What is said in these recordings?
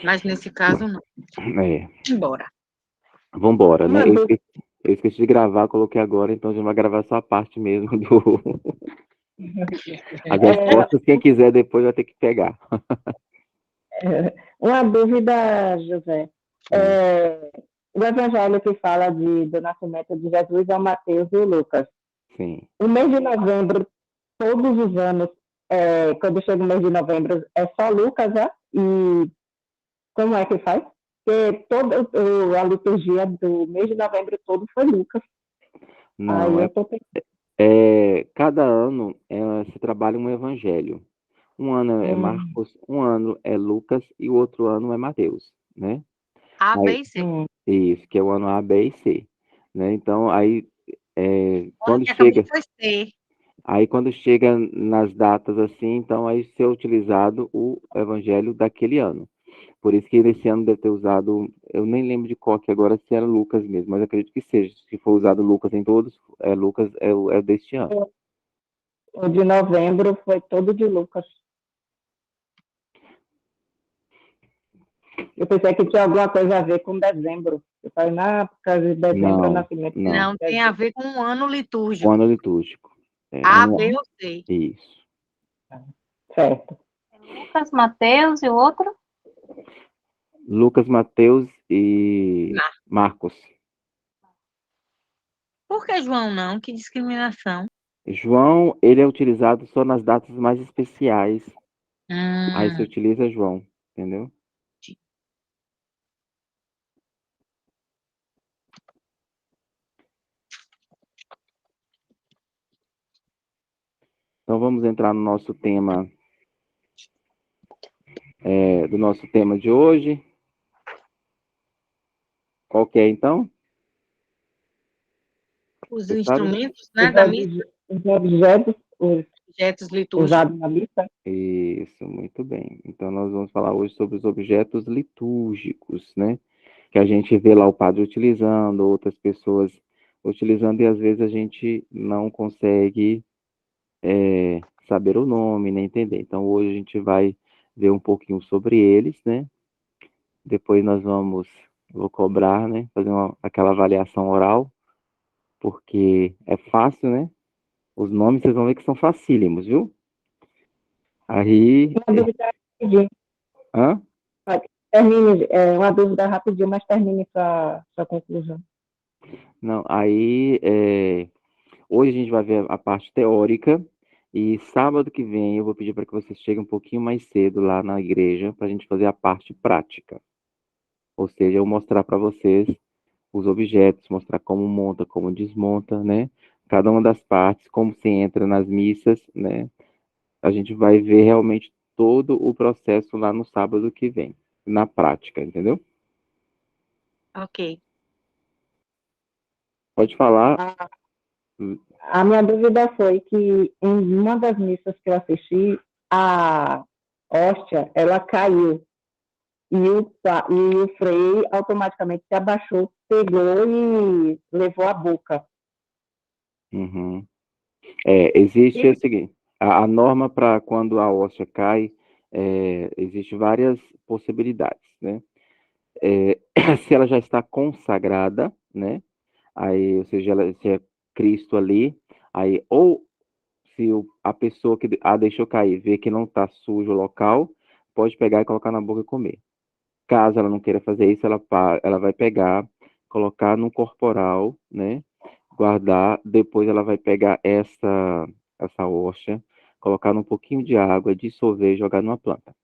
Mas nesse caso, não. É, Embora. vambora, né? Uma dúvida. Eu esqueci de gravar, coloquei agora, então a gente vai gravar só a parte mesmo do. As É, respostas, quem quiser depois vai ter que pegar. uma dúvida, José. Hum, O evangelho que fala do nascimento de Jesus é o Mateus e o Lucas. sim. O mês de novembro, todos os anos, quando chega o mês de novembro, é só Lucas, né? E como é que faz? Porque toda a liturgia do mês de novembro todo foi Lucas. Aí Não, eu tô pensando. cada ano se trabalha um evangelho. Um ano é Marcos, um ano é Lucas e o outro ano é Mateus, né? A, B Aí, e C. isso, que é o ano A, B e C, né? Então, O ano que acabou foi C. quando chega nas datas assim, então aí ser utilizado o evangelho daquele ano. Por isso que nesse ano deve ter usado, eu nem lembro de qual que agora, se era Lucas mesmo, mas acredito que seja. Se for usado Lucas em todos, Lucas é o deste ano. O de novembro foi todo de Lucas. Eu pensei que tinha alguma coisa a ver com dezembro. Eu falei, por causa de dezembro é o Não, nascimento de não. Não, tem a Jesus. ver com o ano O litúrgico. ano litúrgico. A, B ou C. Isso. Certo. Lucas, Mateus e o outro? Lucas, Mateus e Marcos. Por que João não? Que discriminação. João, ele é utilizado só nas datas mais especiais. Aí se Hum, utiliza João, entendeu? Então vamos entrar no nosso tema, do nosso tema de hoje. Qual que é, então? os Você sabe? instrumentos, né, da missa, Os objetos objetos litúrgicos. usados na missa. Isso, muito bem. Então nós vamos falar hoje sobre os objetos litúrgicos, né? Que a gente vê lá o padre utilizando, outras pessoas utilizando, e às vezes a gente não consegue saber o nome, nem entender. Então hoje a gente vai ver um pouquinho sobre eles, né? Depois vou cobrar, né? Fazer aquela avaliação oral, porque é fácil, né? Os nomes vocês vão ver que são facílimos, viu? Aí, Uma dúvida rapidinho. hã? Termine, uma dúvida rapidinho, mas termine sua conclusão. Não, aí, hoje a gente vai ver a parte teórica, e sábado que vem eu vou pedir para que vocês cheguem um pouquinho mais cedo lá na igreja para a gente fazer a parte prática. Ou seja, eu mostrar para vocês os objetos, mostrar como monta, como desmonta, né? Cada uma das partes, como se entra nas missas, né? A gente vai ver realmente todo o processo lá no sábado que vem, na prática, entendeu? Ok. Pode falar. A minha dúvida foi que em uma das missas que eu assisti, a hóstia, ela caiu e o Frei automaticamente se abaixou, pegou e levou a boca. Uhum. Existe o seguinte, a norma para quando a hóstia cai, existe várias possibilidades, né? Se ela já está consagrada, né? Aí, ou seja, se é Cristo ali, aí, ou se a pessoa que a deixou cair vê que não está sujo o local, pode pegar e colocar na boca e comer. Caso ela não queira fazer isso, ela vai pegar, colocar no corporal, né? Guardar, depois ela vai pegar essa hóstia, colocar num pouquinho de água, dissolver e jogar numa planta.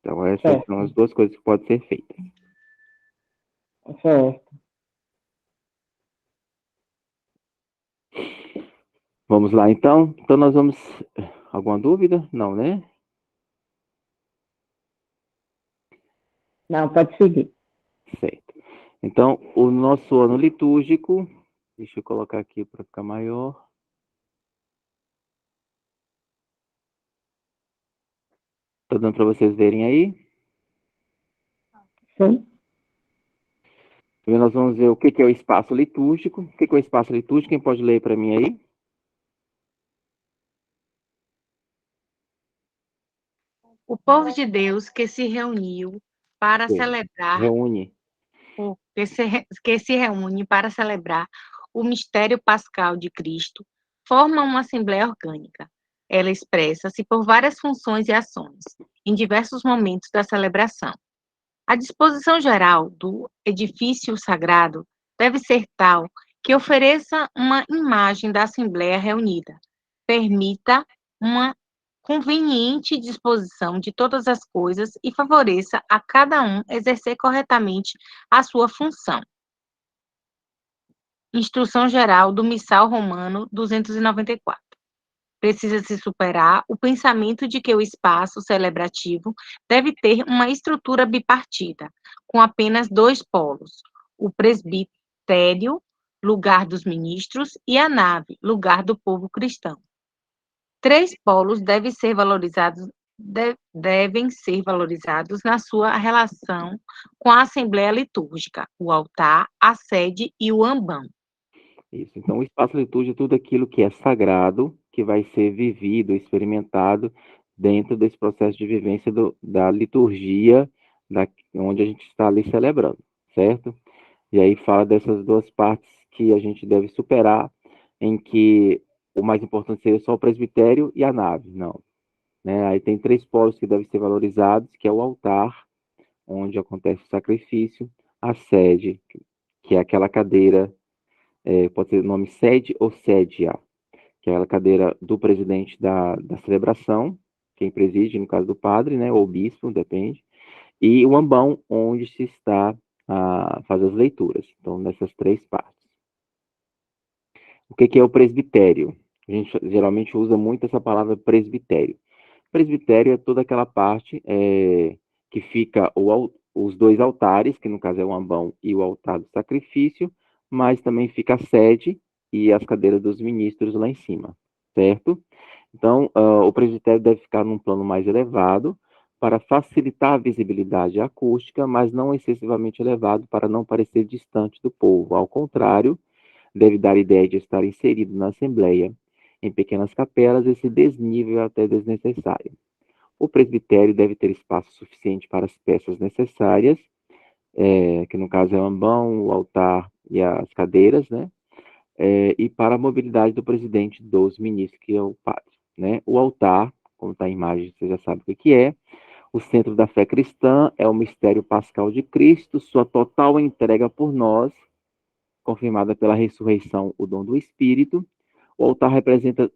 Então, essas são as duas coisas que podem ser feitas. Certo. Vamos lá, então? Então, nós vamos... Alguma dúvida? Não, né? Não, pode seguir. Certo. Então, o nosso ano litúrgico... Deixa eu colocar aqui para ficar maior. Tá dando para vocês verem aí? Sim. Primeiro nós vamos ver o que é o espaço litúrgico. O que é o espaço litúrgico? Quem pode ler para mim aí? O povo de Deus que se reuniu para Sim. celebrar, Reúne. que se reúne para celebrar o mistério pascal de Cristo, forma uma assembleia orgânica. Ela expressa-se por várias funções e ações, em diversos momentos da celebração. A disposição geral do edifício sagrado deve ser tal que ofereça uma imagem da Assembleia reunida, permita uma conveniente disposição de todas as coisas e favoreça a cada um exercer corretamente a sua função. Instrução Geral do Missal Romano 294. Precisa-se superar o pensamento de que o espaço celebrativo deve ter uma estrutura bipartida, com apenas dois polos: o presbitério, lugar dos ministros, e a nave, lugar do povo cristão. Três polos devem ser valorizados na sua relação com a Assembleia Litúrgica: o altar, a sede e o ambão. Isso. Então, o espaço litúrgico é tudo aquilo que é sagrado, que vai ser vivido, experimentado dentro desse processo de vivência da liturgia, onde a gente está ali celebrando, certo? E aí fala dessas duas partes que a gente deve superar, em que o mais importante seria só o presbitério e a nave, não. Né? Aí tem três polos que devem ser valorizados, que é o altar, onde acontece o sacrifício, a sede, que é aquela cadeira, pode ser o nome sede ou sédia, que é aquela cadeira do presidente da celebração, quem preside, no caso do padre, né, ou bispo, depende, e o ambão, onde se está a fazer as leituras. Então, nessas três partes. O que é o presbitério? A gente geralmente usa muito essa palavra presbitério. Presbitério é toda aquela parte que fica os dois altares, que no caso é o ambão e o altar do sacrifício, mas também fica a sede e as cadeiras dos ministros lá em cima, certo? Então, o presbitério deve ficar num plano mais elevado para facilitar a visibilidade acústica, mas não excessivamente elevado para não parecer distante do povo. Ao contrário, deve dar ideia de estar inserido na Assembleia. Em pequenas capelas, esse desnível é até desnecessário. O presbitério deve ter espaço suficiente para as peças necessárias, que no caso é o ambão, o altar e as cadeiras, né? E para a mobilidade do presidente dos ministros, que é o padre. Né? O altar, como está a imagem, você já sabe o que é. O centro da fé cristã é o mistério pascal de Cristo, sua total entrega por nós, confirmada pela ressurreição, o dom do Espírito. O altar representa,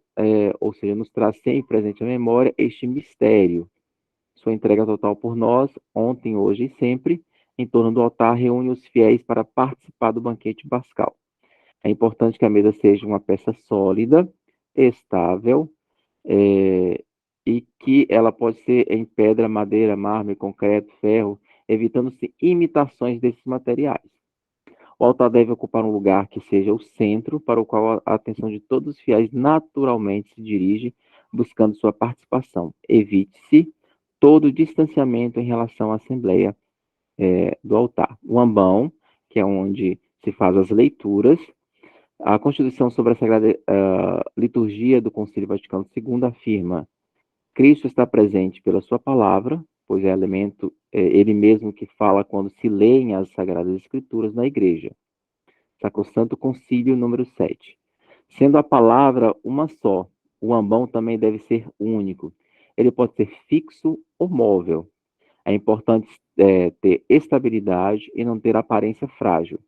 ou seja, nos traz sempre presente à memória este mistério. Sua entrega total por nós, ontem, hoje e sempre, em torno do altar, reúne os fiéis para participar do banquete pascal. É importante que a mesa seja uma peça sólida, estável, e que ela pode ser em pedra, madeira, mármore, concreto, ferro, evitando-se imitações desses materiais. O altar deve ocupar um lugar que seja o centro, para o qual a atenção de todos os fiéis naturalmente se dirige, buscando sua participação. Evite-se todo distanciamento em relação à assembleia do altar. O ambão, que é onde se faz as leituras. A Constituição sobre a Sagrada Liturgia do Concílio Vaticano II afirma: Cristo está presente pela sua palavra, pois é elemento, ele mesmo que fala quando se leem as Sagradas Escrituras na igreja. Sacrosanto Concílio número 7. Sendo a palavra uma só, o ambão também deve ser único. Ele pode ser fixo ou móvel. É importante ter estabilidade e não ter aparência frágil.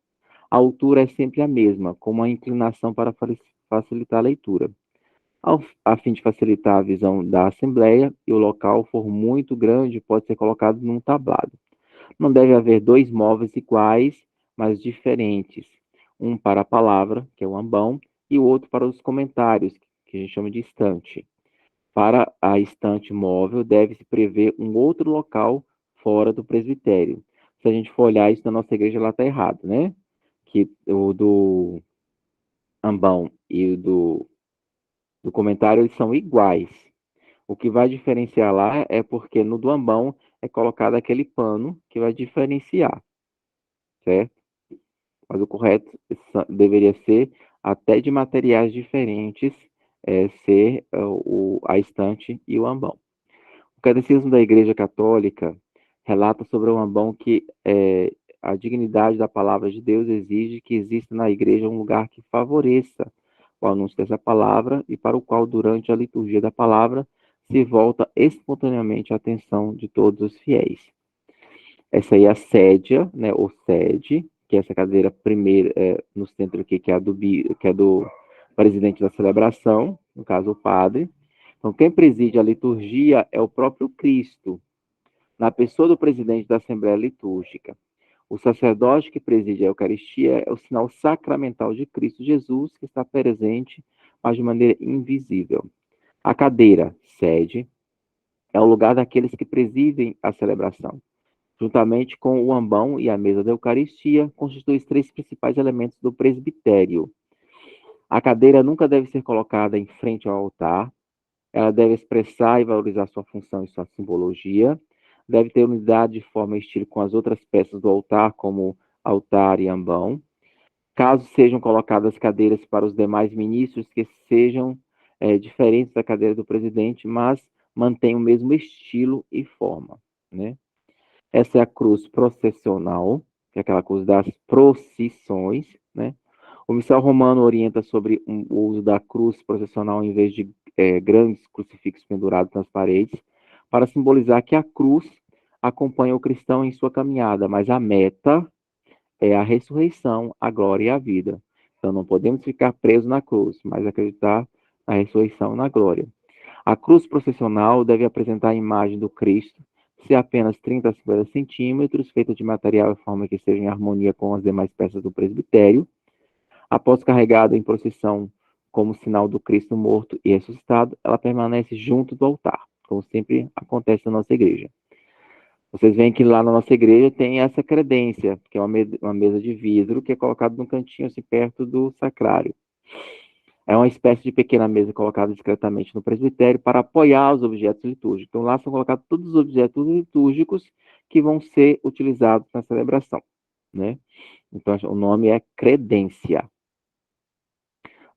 A altura é sempre a mesma, com uma inclinação para facilitar a leitura. A fim de facilitar a visão da assembleia, e o local for muito grande, pode ser colocado num tablado. Não deve haver dois móveis iguais, mas diferentes. Um para a palavra, que é o ambão, e o outro para os comentários, que a gente chama de estante. Para a estante móvel, deve-se prever um outro local fora do presbitério. Se a gente for olhar isso na nossa igreja, lá está errado, né? Que o do ambão e o do comentário, eles são iguais. O que vai diferenciar lá é porque no do ambão é colocado aquele pano que vai diferenciar, certo? Mas o correto deveria ser, até de materiais diferentes, ser a estante e o ambão. Catecismo da Igreja Católica relata sobre o ambão que a dignidade da palavra de Deus exige que exista na igreja um lugar que favoreça o anúncio dessa palavra e para o qual, durante a liturgia da palavra, se volta espontaneamente a atenção de todos os fiéis. Essa aí é a sédia, né, ou sede, que é essa cadeira primeira no centro aqui, que é do presidente da celebração, no caso o padre. Então, quem preside a liturgia é o próprio Cristo, na pessoa do presidente da Assembleia Litúrgica. O sacerdote que preside a Eucaristia é o sinal sacramental de Cristo Jesus, que está presente, mas de maneira invisível. A cadeira, sede, é o lugar daqueles que presidem a celebração. Juntamente com o ambão e a mesa da Eucaristia, constitui os três principais elementos do presbitério. A cadeira nunca deve ser colocada em frente ao altar, ela deve expressar e valorizar sua função e sua simbologia, deve ter unidade de forma e estilo com as outras peças do altar, como altar e ambão. Caso sejam colocadas cadeiras para os demais ministros, que sejam diferentes da cadeira do presidente, mas mantenham o mesmo estilo e forma, né? Essa é a cruz processional, que é aquela cruz das procissões, né? O missal romano orienta sobre o uso da cruz processional em vez de grandes crucifixos pendurados nas paredes, para simbolizar que a cruz acompanha o cristão em sua caminhada, mas a meta é a ressurreição, a glória e a vida. Então não podemos ficar presos na cruz, mas acreditar na ressurreição e na glória. A cruz processional deve apresentar a imagem do Cristo, ser apenas 30 a 50 centímetros, feita de material de forma que esteja em harmonia com as demais peças do presbitério. Após carregada em procissão como sinal do Cristo morto e ressuscitado, ela permanece junto do altar, como sempre acontece na nossa igreja. Vocês veem que lá na nossa igreja tem essa credência, que é uma mesa de vidro que é colocada num cantinho assim perto do sacrário. É uma espécie de pequena mesa colocada discretamente no presbitério para apoiar os objetos litúrgicos. Então lá são colocados todos os objetos litúrgicos que vão ser utilizados na celebração, né? Então o nome é credência.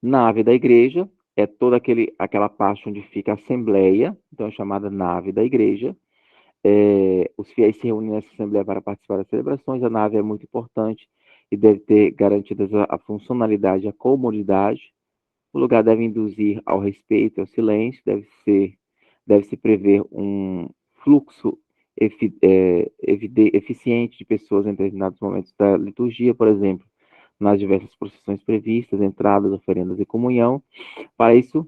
Nave da igreja é toda aquela parte onde fica a assembleia, então é chamada nave da igreja. Os fiéis se reúnem nessa assembleia para participar das celebrações. A nave é muito importante e deve ter garantidas a funcionalidade e a comodidade. O lugar deve induzir ao respeito e ao silêncio, deve-se prever um fluxo eficiente de pessoas em determinados momentos da liturgia, por exemplo, nas diversas procissões previstas, entradas, oferendas e comunhão. Para isso,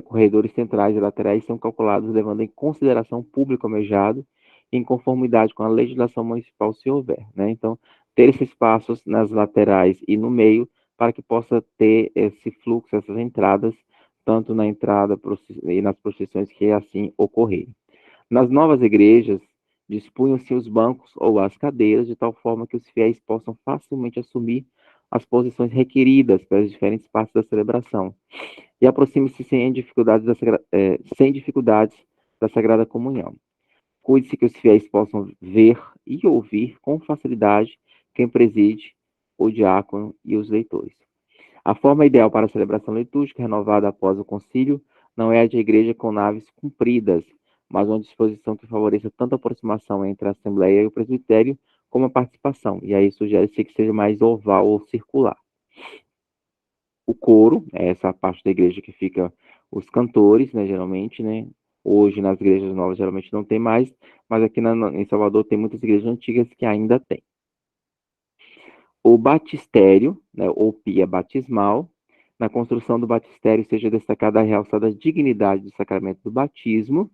corredores centrais e laterais são calculados levando em consideração o público almejado, em conformidade com a legislação municipal, se houver, né? Então, ter esses espaços nas laterais e no meio, para que possa ter esse fluxo, essas entradas, tanto na entrada e nas procissões que assim ocorrerem. Nas novas igrejas, dispunham-se os bancos ou as cadeiras, de tal forma que os fiéis possam facilmente assumir as posições requeridas pelas diferentes partes da celebração e aproxime-se sem dificuldades da Sagrada Comunhão. Cuide-se que os fiéis possam ver e ouvir com facilidade quem preside, o diácono e os leitores. A forma ideal para a celebração litúrgica, renovada após o concílio, não é a de igreja com naves compridas, mas uma disposição que favoreça tanto a aproximação entre a Assembleia e o presbitério, como a participação. E aí sugere-se que seja mais oval ou circular. O coro, é essa parte da igreja que fica os cantores, né, geralmente, né? Hoje nas igrejas novas geralmente não tem mais, mas aqui em Salvador tem muitas igrejas antigas que ainda tem. O batistério, né, ou pia batismal, na construção do batistério seja destacada a realçada dignidade do sacramento do batismo,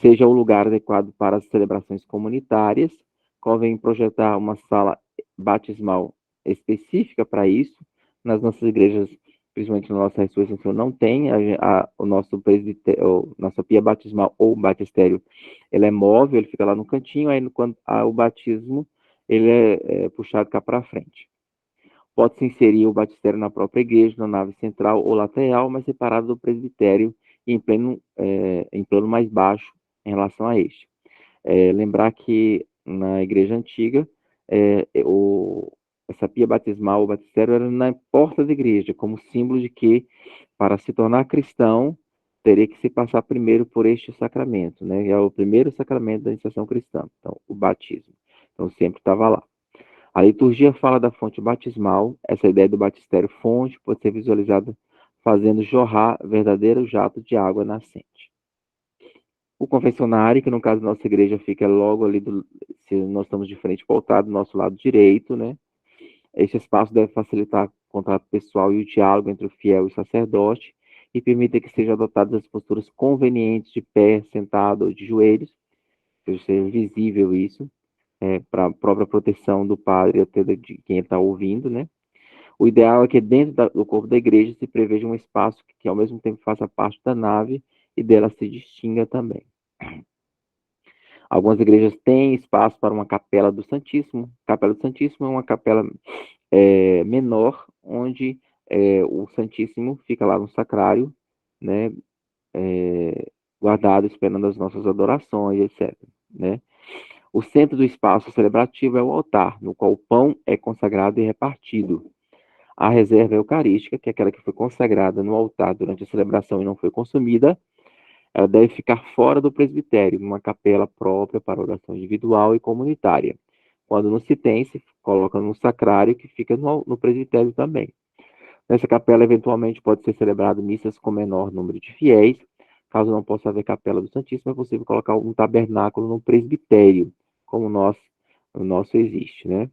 seja o lugar adequado para as celebrações comunitárias, convém projetar uma sala batismal específica para isso. Nas nossas igrejas, principalmente na nossa ressurreição, não tem. O nosso presbitério, nossa pia batismal ou batistério, ele é móvel, ele fica lá no cantinho, aí quando o batismo, ele é puxado cá para frente. Pode-se inserir o batistério na própria igreja, na nave central ou lateral, mas separado do presbitério e em plano mais baixo em relação a este. Lembrar que na igreja antiga, essa pia batismal, o batistério, era na porta da igreja, como símbolo de que, para se tornar cristão, teria que se passar primeiro por este sacramento, né? É o primeiro sacramento da iniciação cristã, então, o batismo. Então, sempre estava lá. A liturgia fala da fonte batismal. Essa ideia do batistério fonte pode ser visualizada fazendo jorrar verdadeiro jato de água nascente. O confessionário, que no caso da nossa igreja fica logo ali, se nós estamos de frente para o altar, do nosso lado direito, né? Este espaço deve facilitar o contato pessoal e o diálogo entre o fiel e o sacerdote e permite que sejam adotadas as posturas convenientes de pé, sentado ou de joelhos, seja visível isso, para a própria proteção do padre até de quem está ouvindo, né? O ideal é que dentro do corpo da igreja se preveja um espaço que ao mesmo tempo faça parte da nave e dela se distinga também. Algumas igrejas têm espaço para uma capela do Santíssimo. Capela do Santíssimo é uma capela menor, onde o Santíssimo fica lá no sacrário, né, guardado, esperando as nossas adorações, etc. Né? O centro do espaço celebrativo é o altar, no qual o pão é consagrado e repartido. A reserva eucarística, que é aquela que foi consagrada no altar durante a celebração e não foi consumida, ela deve ficar fora do presbitério, numa capela própria para oração individual e comunitária. Quando não se tem, se coloca no sacrário, que fica no presbitério também. Nessa capela, eventualmente, pode ser celebrado missas com menor número de fiéis. Caso não possa haver capela do Santíssimo, é possível colocar um tabernáculo no presbitério, como o nosso existe, né?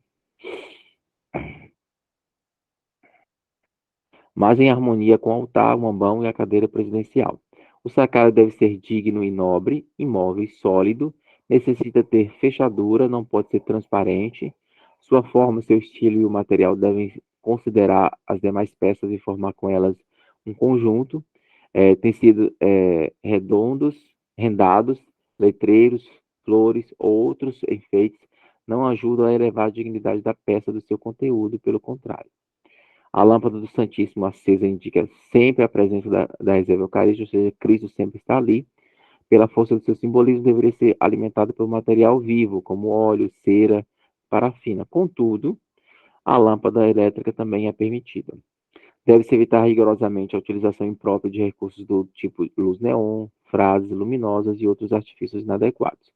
Mas em harmonia com o altar, o ambão e a cadeira presidencial. O sacrário deve ser digno e nobre, imóvel e sólido, necessita ter fechadura, não pode ser transparente. Sua forma, seu estilo e o material devem considerar as demais peças e formar com elas um conjunto. Tecidos redondos, rendados, letreiros, flores ou outros enfeites não ajudam a elevar a dignidade da peça do seu conteúdo, pelo contrário. A lâmpada do Santíssimo acesa indica sempre a presença da reserva eucarística, ou seja, Cristo sempre está ali. Pela força do seu simbolismo, deveria ser alimentado pelo material vivo, como óleo, cera, parafina. Contudo, a lâmpada elétrica também é permitida. Deve-se evitar rigorosamente a utilização imprópria de recursos do tipo luz neon, frases luminosas e outros artifícios inadequados.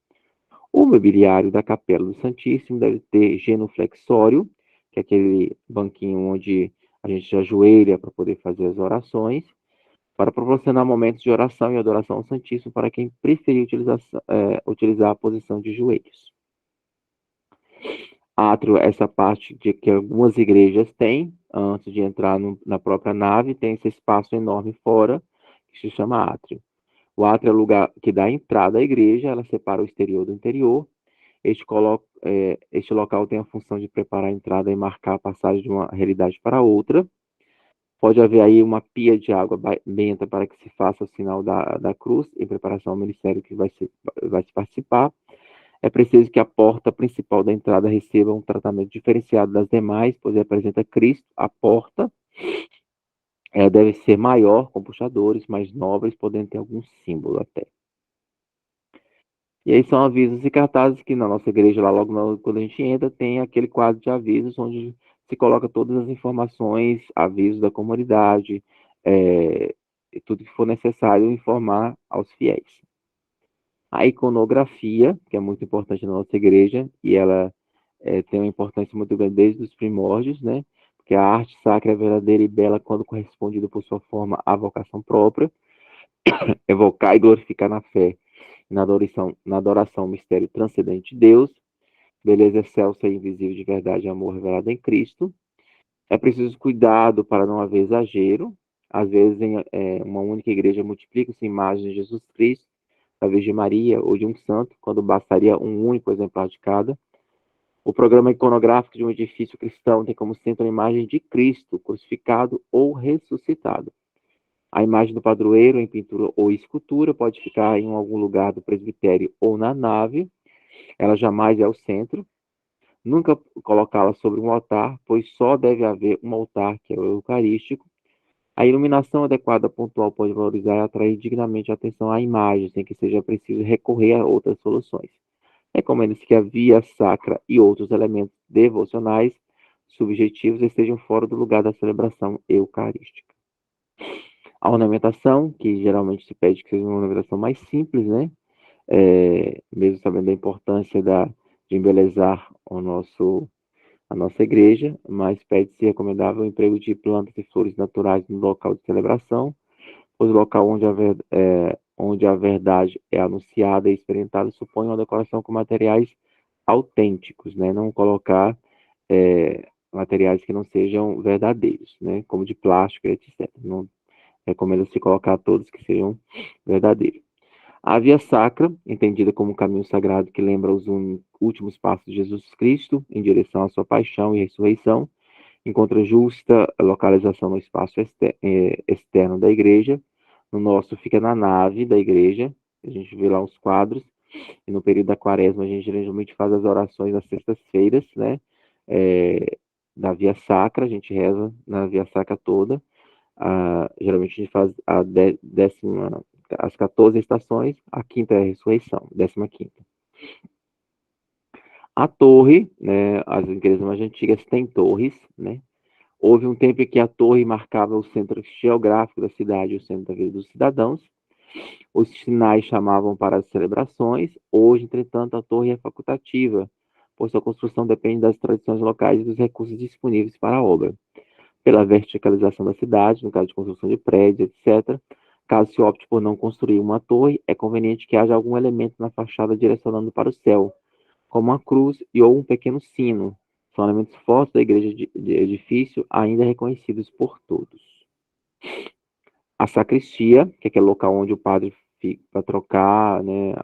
O mobiliário da Capela do Santíssimo deve ter genuflexório, que é aquele banquinho onde a gente se ajoelha para poder fazer as orações, para proporcionar momentos de oração e adoração ao Santíssimo para quem preferir utilizar a posição de joelhos. Átrio, essa parte que algumas igrejas têm, antes de entrar na própria nave, tem esse espaço enorme fora, que se chama átrio. O átrio é o lugar que dá entrada à igreja, ela separa o exterior do interior. Este local tem a função de preparar a entrada e marcar a passagem de uma realidade para outra. Pode haver aí uma pia de água benta para que se faça o sinal da cruz, em preparação ao ministério que vai se participar. É preciso que a porta principal da entrada receba um tratamento diferenciado das demais, pois representa Cristo. A porta deve ser maior, com puxadores mais nobres, podendo ter algum símbolo até. E aí são avisos e cartazes que na nossa igreja, lá logo quando a gente entra, tem aquele quadro de avisos onde se coloca todas as informações, avisos da comunidade, e tudo que for necessário informar aos fiéis. A iconografia, que é muito importante na nossa igreja, e ela tem uma importância muito grande desde os primórdios, né? Porque a arte sacra é verdadeira e bela quando correspondida por sua forma à vocação própria, evocar e glorificar na fé, na adoração o mistério transcendente de Deus, beleza excelsa e invisível de verdade e amor revelado em Cristo. É preciso cuidado para não haver exagero. Às vezes, uma única igreja multiplica-se imagens de Jesus Cristo, da Virgem Maria ou de um santo, quando bastaria um único exemplar de cada. O programa iconográfico de um edifício cristão tem como centro a imagem de Cristo, crucificado ou ressuscitado. A imagem do padroeiro, em pintura ou escultura, pode ficar em algum lugar do presbitério ou na nave. Ela jamais é o centro. Nunca colocá-la sobre um altar, pois só deve haver um altar, que é o eucarístico. A iluminação adequada pontual pode valorizar e atrair dignamente a atenção à imagem, sem que seja preciso recorrer a outras soluções. Recomenda-se que a via sacra e outros elementos devocionais subjetivos estejam fora do lugar da celebração eucarística. A ornamentação, que geralmente se pede que seja uma ornamentação mais simples, né? Mesmo sabendo a importância de embelezar a nossa igreja, mas pede-se recomendável o emprego de plantas e flores naturais no local de celebração, pois o local onde a verdade é anunciada e experimentada supõe uma decoração com materiais autênticos, né? Não colocar materiais que não sejam verdadeiros, né? Como de plástico, etc. Não recomenda-se colocar todos que sejam verdadeiros. A via sacra, entendida como um caminho sagrado que lembra os últimos passos de Jesus Cristo em direção à sua paixão e ressurreição, encontra justa localização no espaço externo da igreja. No nosso fica na nave da igreja, a gente vê lá os quadros, e no período da quaresma a gente geralmente faz as orações nas sextas-feiras, né? Da via sacra, a gente reza na via sacra toda. Geralmente a gente faz as 14 estações, a quinta é a ressurreição, 15ª. A torre, né, as igrejas mais antigas têm torres, né? Houve um tempo em que a torre marcava o centro geográfico da cidade, o centro da vida dos cidadãos. Os sinais chamavam para as celebrações. Hoje, entretanto, a torre é facultativa, pois sua construção depende das tradições locais e dos recursos disponíveis para a obra. Pela verticalização da cidade, no caso de construção de prédios, etc., caso se opte por não construir uma torre, é conveniente que haja algum elemento na fachada direcionando para o céu, como uma cruz ou um pequeno sino. São elementos fortes da igreja de edifício, ainda reconhecidos por todos. A sacristia, que é aquele local onde o padre fica para trocar, né,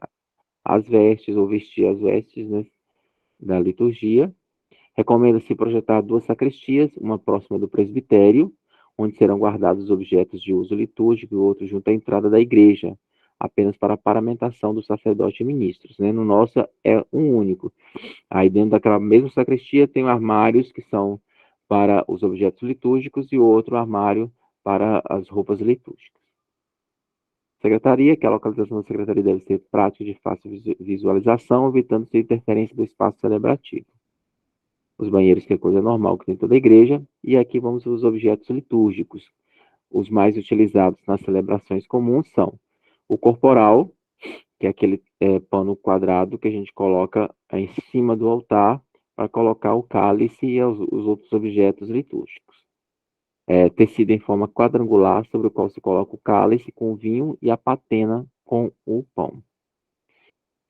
as vestes ou vestir as vestes, né, da liturgia. Recomenda-se projetar 2 sacristias, uma próxima do presbitério, onde serão guardados os objetos de uso litúrgico e outro junto à entrada da igreja, apenas para a paramentação do sacerdote e ministros, né? No nosso é um único. Aí dentro daquela mesma sacristia tem armários que são para os objetos litúrgicos e outro armário para as roupas litúrgicas. Secretaria, que a localização da secretaria deve ser prática de fácil visualização, evitando-se a interferência do espaço celebrativo. Os banheiros, que é coisa normal que tem toda a igreja, e aqui vamos os objetos litúrgicos. Os mais utilizados nas celebrações comuns são o corporal, que é aquele pano quadrado que a gente coloca em cima do altar para colocar o cálice e os outros objetos litúrgicos. Tecido em forma quadrangular, sobre o qual se coloca o cálice com o vinho e a patena com o pão.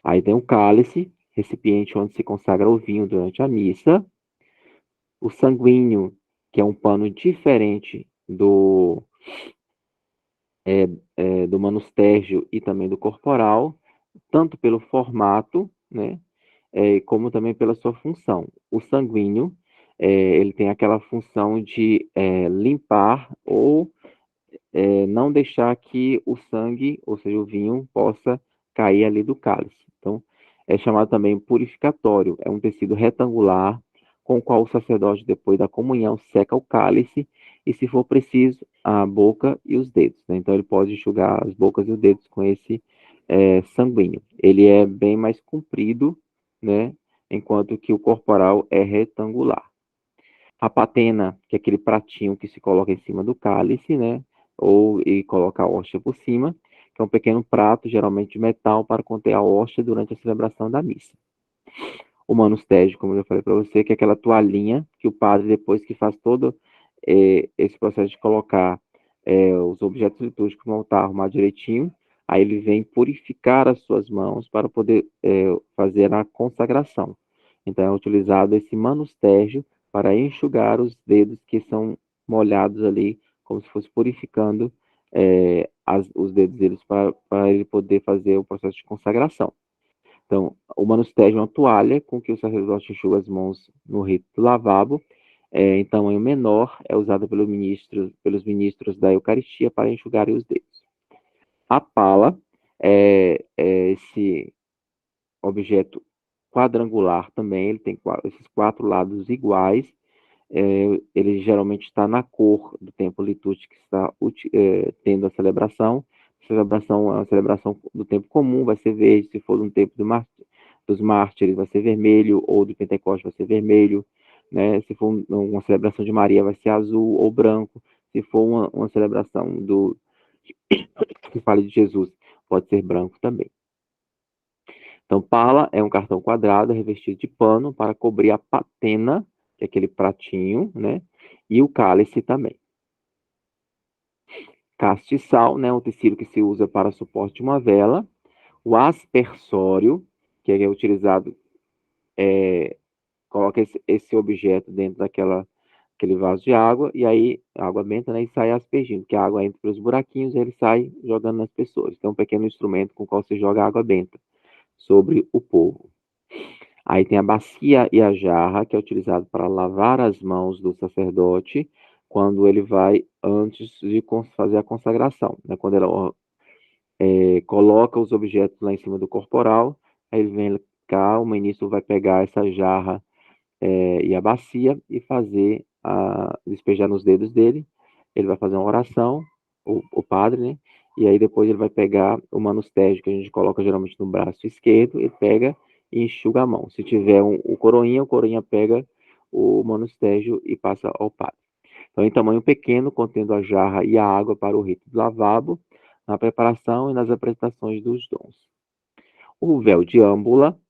Aí tem o cálice, recipiente onde se consagra o vinho durante a missa. O sanguíneo, que é um pano diferente do manustérgio e também do corporal, tanto pelo formato, né, como também pela sua função. O sanguíneo, ele tem aquela função de limpar ou não deixar que o sangue, ou seja, o vinho, possa cair ali do cálice. Então, é chamado também purificatório. É um tecido retangular com o qual o sacerdote, depois da comunhão, seca o cálice e, se for preciso, a boca e os dedos, né? Então, ele pode enxugar as bocas e os dedos com esse sanguíneo. Ele é bem mais comprido, né? Enquanto que o corporal é retangular. A patena, que é aquele pratinho que se coloca em cima do cálice, né? E coloca a hóstia por cima, que é um pequeno prato, geralmente de metal, para conter a hóstia durante a celebração da missa. O manustérgio, como eu já falei para você, que é aquela toalhinha que o padre, depois que faz todo esse processo de colocar os objetos litúrgicos no altar, arrumar direitinho, aí ele vem purificar as suas mãos para poder fazer a consagração. Então é utilizado esse manustérgio para enxugar os dedos que são molhados ali, como se fosse purificando os dedos deles para ele poder fazer o processo de consagração. Então, o manustérgio é uma toalha com que o sacerdote enxuga as mãos no rito do lavabo, em tamanho menor, é usada pelos ministros da Eucaristia para enxugarem os dedos. A pala é esse objeto quadrangular também, ele tem esses 4 lados iguais, ele geralmente está na cor do tempo litúrgico que está tendo a celebração. A celebração é uma celebração do tempo comum, vai ser verde. Se for no tempo dos mártires, vai ser vermelho, ou do Pentecostes vai ser vermelho, né? Se for uma celebração de Maria, vai ser azul ou branco. Se for uma celebração que fale de Jesus, pode ser branco também. Então, pala é um cartão quadrado revestido de pano para cobrir a patena, que é aquele pratinho, né? E o cálice também. Castiçal, né? Um tecido que se usa para suporte de uma vela. O aspersório, que é utilizado, coloca esse objeto dentro aquele vaso de água, e aí a água benta, né, e sai aspergindo, que a água entra pelos buraquinhos e ele sai jogando nas pessoas. Então, é um pequeno instrumento com o qual se joga água benta sobre o povo. Aí tem a bacia e a jarra, que é utilizado para lavar as mãos do sacerdote quando ele vai antes de fazer a consagração, né? Quando ele coloca os objetos lá em cima do corporal, aí ele vem cá, o ministro vai pegar essa jarra e a bacia e despejar nos dedos dele. Ele vai fazer uma oração, o padre, né? E aí depois ele vai pegar o manustério, que a gente coloca geralmente no braço esquerdo, ele pega e enxuga a mão. Se tiver o coroinha pega o manustério e passa ao padre. Então, em tamanho pequeno, contendo a jarra e a água para o rito do lavabo, na preparação e nas apresentações dos dons. O véu de âmbula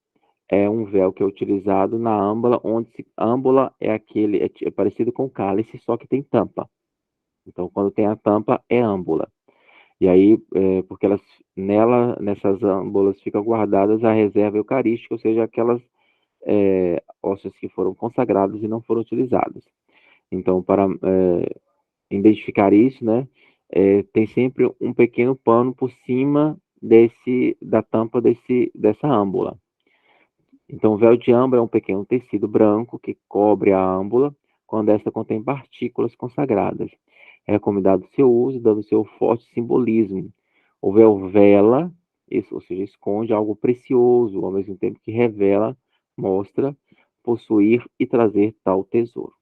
é um véu que é utilizado na âmbula, âmbula é parecido com cálice, só que tem tampa. Então, quando tem a tampa, é âmbula. E aí, porque nessas âmbulas ficam guardadas a reserva eucarística, ou seja, aquelas hóstias que foram consagradas e não foram utilizadas. Então, para identificar isso, né, tem sempre um pequeno pano por cima da tampa dessa âmbula. Então, o véu de âmbula é um pequeno tecido branco que cobre a âmbula quando esta contém partículas consagradas. É recomendado o seu uso, dando seu forte simbolismo. O véu vela, isso, ou seja, esconde algo precioso, ao mesmo tempo que revela, mostra, possuir e trazer tal tesouro.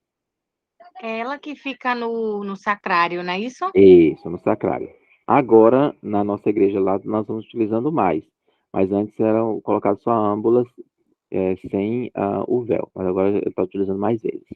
É ela que fica no sacrário, não é isso? Isso, no sacrário. Agora, na nossa igreja lá, nós estamos utilizando mais. Mas antes eram colocadas só âmbulas sem o véu. Mas agora ele está utilizando mais vezes.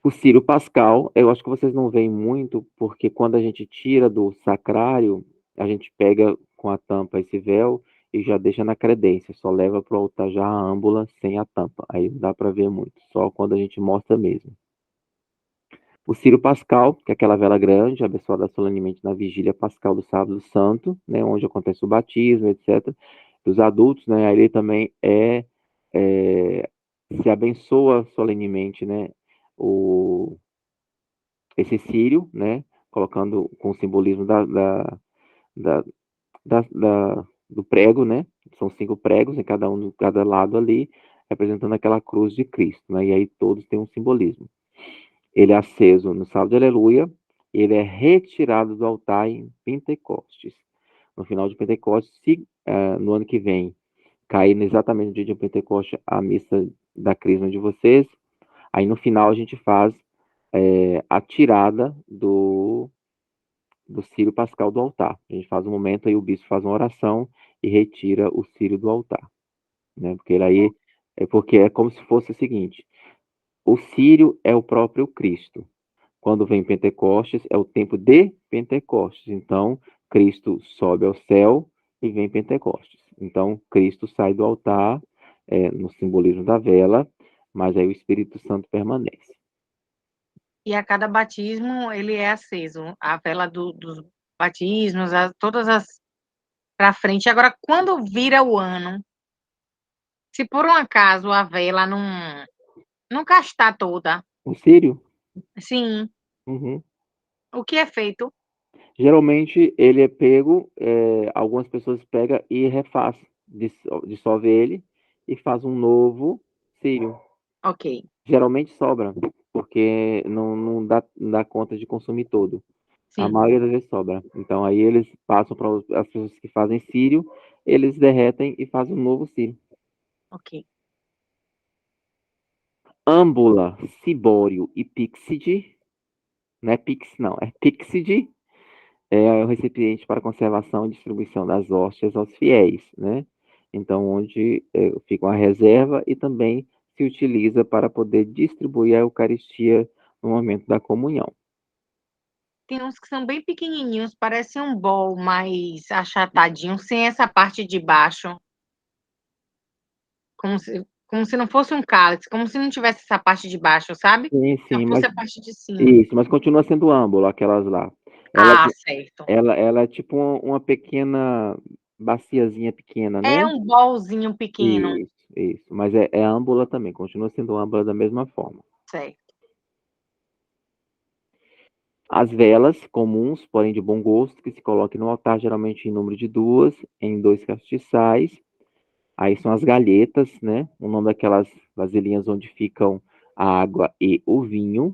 O Círio Pascal, eu acho que vocês não veem muito, porque quando a gente tira do sacrário, a gente pega com a tampa esse véu e já deixa na credência, só leva para o altar já a âmbula sem a tampa. Aí não dá para ver muito, só quando a gente mostra mesmo. O Círio Pascal, que é aquela vela grande, abençoada solenemente na vigília pascal do Sábado Santo, né, onde acontece o batismo, etc., dos adultos, né, aí ele também se abençoa solenemente, né, esse círio, né, colocando com o simbolismo da, do prego, né, são 5 pregos em cada lado ali, representando aquela cruz de Cristo, né, e aí todos têm um simbolismo. Ele é aceso no sábado de aleluia, e ele é retirado do altar em Pentecostes. No final de Pentecostes, se no ano que vem cair exatamente no dia de Pentecostes a missa da Crisma de vocês, aí no final a gente faz a tirada do círio pascal do altar. A gente faz um momento, aí o bispo faz uma oração e retira o círio do altar. Né? Porque é como se fosse o seguinte, o círio é o próprio Cristo. Quando vem Pentecostes, é o tempo de Pentecostes. Então, Cristo sobe ao céu e vem Pentecostes. Então, Cristo sai do altar, no simbolismo da vela, mas aí o Espírito Santo permanece. E a cada batismo ele é aceso. A vela dos batismos, todas as para frente. Agora, quando vira o ano, se por um acaso a vela não castar toda, O círio? sim, Uhum. o que é feito? Geralmente ele é pego, algumas pessoas pegam e refaz, dissolve ele e faz um novo círio. Ok. Geralmente sobra, porque não dá conta de consumir todo. A Sim, maioria das vezes sobra. Então aí eles passam para as pessoas que fazem círio, eles derretem e fazem um novo círio. ok. Âmbula, cibório e píxide, não é pix não, é píxide, é o recipiente para conservação e distribuição das hóstias aos fiéis, né? Então, onde fica uma reserva e também se utiliza para poder distribuir a Eucaristia no momento da comunhão. tem uns que são bem pequenininhos, parece um bol mais achatadinho, sem essa parte de baixo, como se não fosse um cálice, como se não tivesse essa parte de baixo, sabe? Sim, Só sim, fosse mas a parte de cima. isso, mas continua sendo âmbulo, aquelas lá. Ela, Ah, certo. ela é tipo uma pequena baciazinha pequena, É né? um bolzinho pequeno, Isso. Mas é âmbula também, continua sendo âmbula da mesma forma. certo. As velas comuns, porém de bom gosto, que se coloquem no altar, geralmente em número de duas, em 2 castiçais. Aí são as galhetas, né? O nome daquelas vasilhinhas onde ficam a água e o vinho.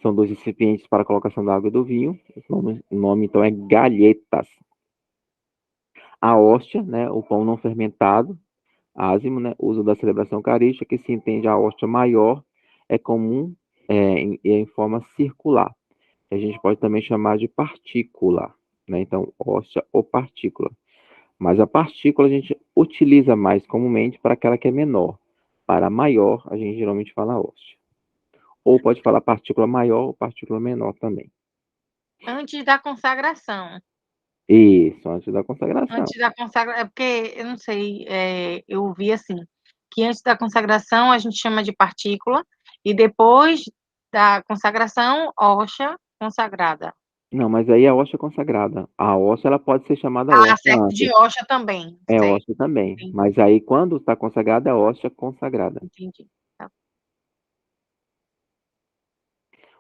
São 2 recipientes para a colocação da água e do vinho. O nome então é galhetas. A hóstia, né? O pão não fermentado, ázimo, né? Uso da celebração eucarística, que se entende a hóstia maior, é comum em forma circular. A gente pode também chamar de partícula, né? Então, hóstia ou partícula. Mas a partícula a gente utiliza mais comumente para aquela que é menor. Para a maior, a gente geralmente fala hóstia. Ou pode falar partícula maior ou partícula menor também. Antes da consagração. Isso, antes da consagração. Antes da consagração, é porque, eu não sei, eu ouvi assim, que antes da consagração a gente chama de partícula, e depois da consagração, hóstia consagrada. Não, mas aí a hóstia é consagrada. A hóstia ela pode ser chamada Ah, hóstia certo, antes. de hóstia também, É certo, hóstia também. entendi, Mas aí quando está consagrada, é hóstia consagrada. entendi. Tá.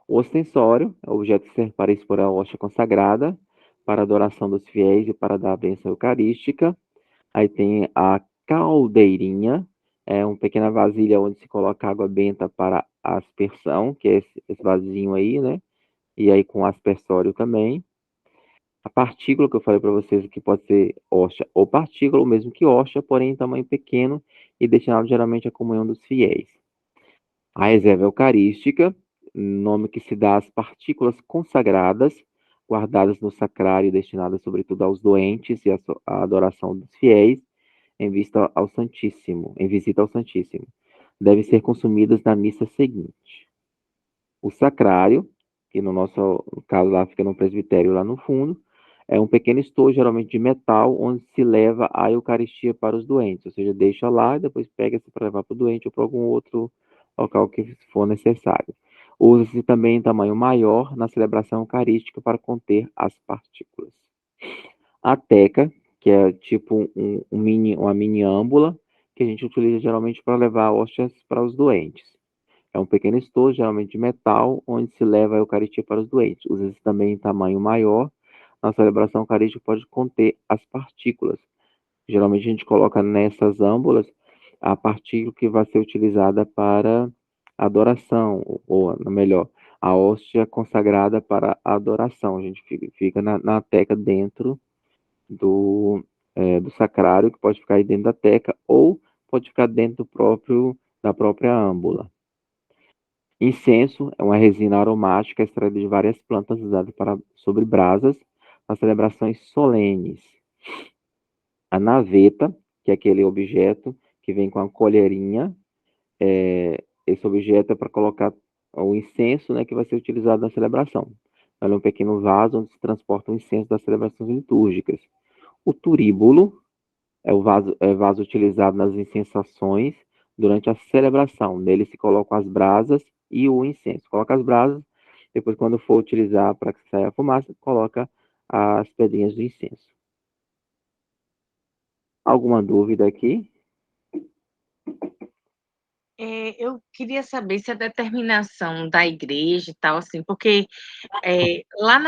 O ostensório é o objeto que serve para expor a hóstia consagrada, para a adoração dos fiéis e para dar a bênção eucarística. Aí tem a caldeirinha, é uma pequena vasilha onde se coloca água benta para aspersão, que é esse vasinho aí, né? E aí com aspersório também. A partícula que eu falei para vocês que pode ser hóstia ou partícula, ou mesmo que hóstia, porém em tamanho pequeno e destinado geralmente à comunhão dos fiéis. A reserva eucarística, nome que se dá às partículas consagradas, guardadas no sacrário e destinadas sobretudo aos doentes e à adoração dos fiéis, em vista ao Santíssimo, em visita ao Santíssimo. Devem ser consumidas na missa seguinte. O sacrário, que no nosso caso lá fica no presbitério lá no fundo, é um pequeno estojo, geralmente de metal, onde se leva a Eucaristia para os doentes, ou seja, deixa lá e depois pega-se para levar para o doente ou para algum outro local que for necessário. Usa-se também em tamanho maior na celebração eucarística para conter as partículas. A teca, que é tipo uma mini âmbula, que a gente utiliza geralmente para levar hóstias para os doentes. É um pequeno estojo, geralmente de metal, onde se leva a Eucaristia para os doentes. Usa-se também em tamanho maior. Na celebração eucarística pode conter as partículas. Geralmente a gente coloca nessas âmbulas a partícula que vai ser utilizada para adoração, ou melhor, a hóstia consagrada para a adoração. A gente fica na teca dentro do sacrário, que pode ficar aí dentro da teca, ou pode ficar dentro da própria âmbula. Incenso é uma resina aromática extraída de várias plantas usada sobre brasas nas celebrações solenes. A naveta, que é aquele objeto que vem com a colherinha, esse objeto é para colocar o incenso, né, que vai ser utilizado na celebração. Ela é um pequeno vaso onde se transporta o incenso das celebrações litúrgicas. O turíbulo é o vaso utilizado nas incensações durante a celebração. Nele se colocam as brasas e o incenso. Coloca as brasas, depois, quando for utilizar para que saia a fumaça, coloca as pedrinhas do incenso. Alguma dúvida aqui? Eu queria saber se a determinação da igreja e tal, assim, porque lá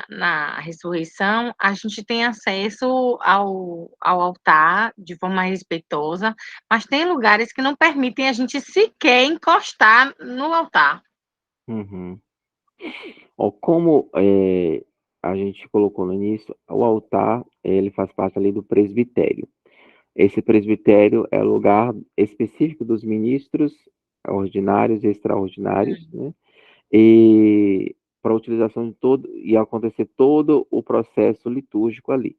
na ressurreição a gente tem acesso ao altar de forma respeitosa, mas tem lugares que não permitem a gente sequer encostar no altar. Uhum. Ó, como a gente colocou no início, o altar ele faz parte ali do presbitério. Esse presbitério é o lugar específico dos ministros ordinários e extraordinários, né? E para a utilização de todo e acontecer todo o processo litúrgico ali.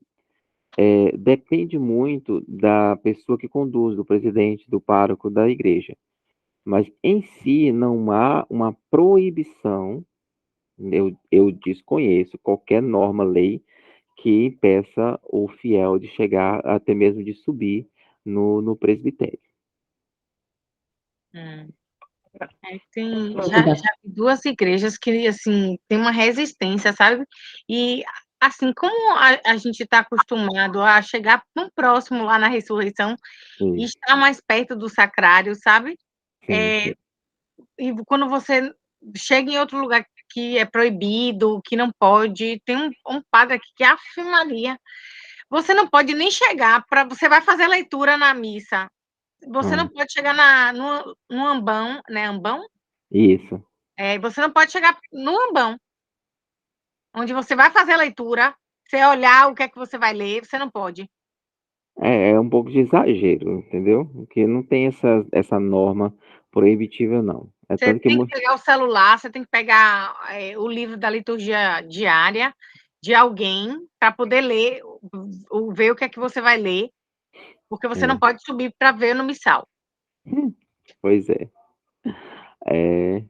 Depende muito da pessoa que conduz, do presidente, do pároco da igreja. Mas em si não há uma proibição Eu desconheço qualquer norma, lei, que impeça o fiel de chegar, até mesmo de subir no presbitério. Hum. Já vi duas igrejas que, assim, tem uma resistência, sabe? E, assim, como a gente está acostumado a chegar tão próximo lá na ressurreição e Sim, estar mais perto do sacrário, sabe? sim, sim. E quando você chega em outro lugar que é proibido, que não pode, tem um padre aqui que é Ave Maria. Você não pode nem chegar para. Você vai fazer a leitura na missa. Você não Ah, pode chegar no ambão, né? Ambão? isso. Você não pode chegar no ambão, onde você vai fazer a leitura, você olhar o que é que você vai ler, você não pode. É um pouco de exagero, entendeu? Porque não tem essa norma proibitiva, não. É Você tanto que tem que pegar o celular, você tem que pegar o livro da liturgia diária de alguém para poder ler, ver o que é que você vai ler, porque você não é, pode subir para ver no missal. pois é. É,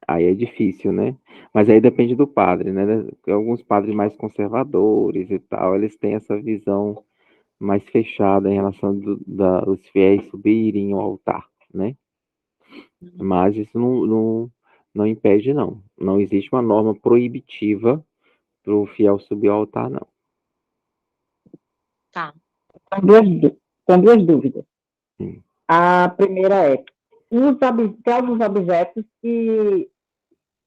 aí é difícil, né? Mas aí depende do padre, né? Alguns padres mais conservadores e tal, eles têm essa visão mais fechada em relação dos fiéis subirem ao altar, né? Mas isso não impede, não. Não existe uma norma proibitiva para o fiel subir ao altar, não. Tá. São duas dúvidas. Sim. A primeira é, tem alguns objetos que,